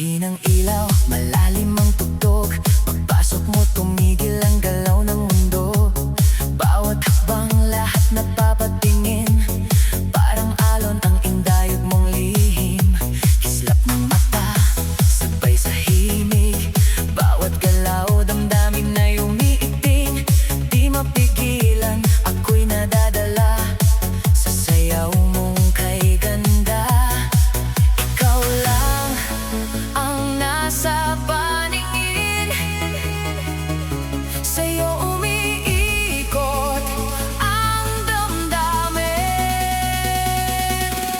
Mahinang ilaw, malalim ang tugtog. Pagpasok mo, tumigil ang galaw ng mundo. Bawat hakbang, lahat napapatingin. Parang alon ang indayog mong lihim. Kislap ng mata, sabay sa himig. Bawat galaw, damdamin na umiiting. Di mapigilan, ako'y nadadala sa sayaw mong kay ganda. Ikaw lang ang nasa paningin. Sa'yo umiikot ang damdamin.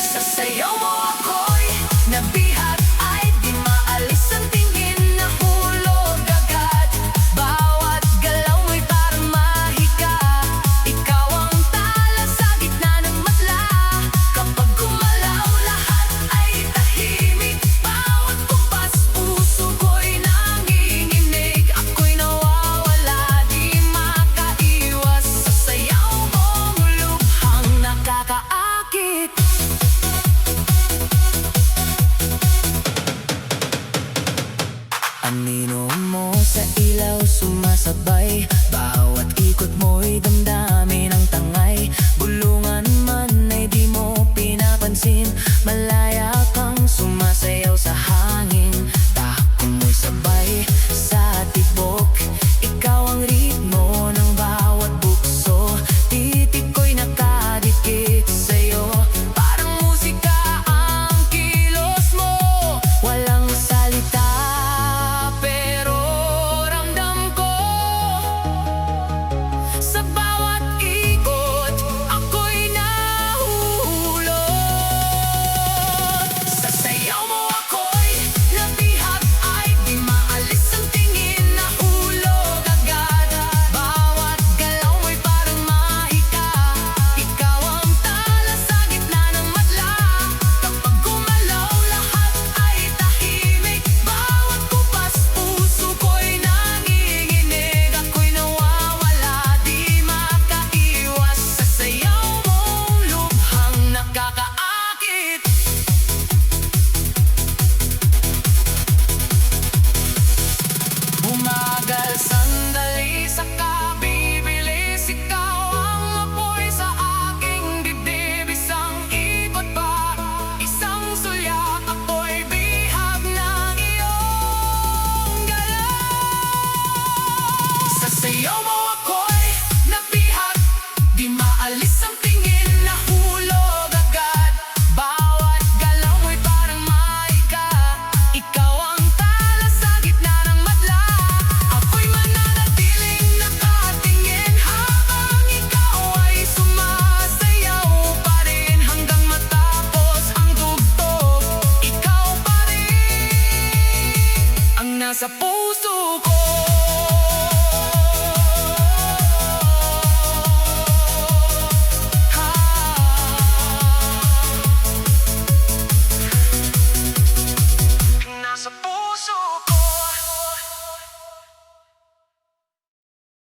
Sa sayaw mo ako'y nabihat, ay di maalis ang tingin. Nahulog agad, bawat galaw mo'y parang mahika. Ikaw ang tala sa gitna ng madla. Kapag gumalaw, lahat ay tahimik. Bawat kumpas, puso ko'y nanginginig. Ako'y nawawala, di makaiwas sa sayaw mong lubhang nakakaakit. Anino mo sa ilaw, sumasabay. Bawat ikot mo'y damdamin ang tangay. Bulungan man ay di mo pinapansin. Malaya kang sumasayaw sa hangin. Takbo mo'y sabay sa tibok. Ikaw ang ritmo ng bawat bukso. Titik ko'y nakadikit sa'yo. Parang musika ang kilos mo. Walang salita, pero ramdam ko. Sa bawat ikot, ako'y nahulog. Sa sayaw mo ako'y nabihat, ay di maalis ang tingin. Nahulog agad, bawat galaw mo'y parang mahika. Ikaw ang tala sa gitna ng madla. Kapag gumalaw, lahat ay tahimik. Bawat kumpas, puso ko'y nanginginig. Ako'y nawawala, di makaiwas sa sayaw mong lubhang nakakaakit. Bumagal sandali, saka bibilis. Ikaw ang apoy sa aking dibdib. Isang ikot pa, isang sulyap. Ako'y bihag ng iyong galaw. Sa sayaw mo ako'y nabihat, di maalis ang tingin. Nahulog agad, bawat galaw mo'y parang mahika. Ikaw ang tala sa gitna ng madla. Ako'y mananatiling nakatingin habang ikaw ay sumasayaw pa rin. Hanggang matapos ang tugtog, ikaw pa rin ang nasa puso ko.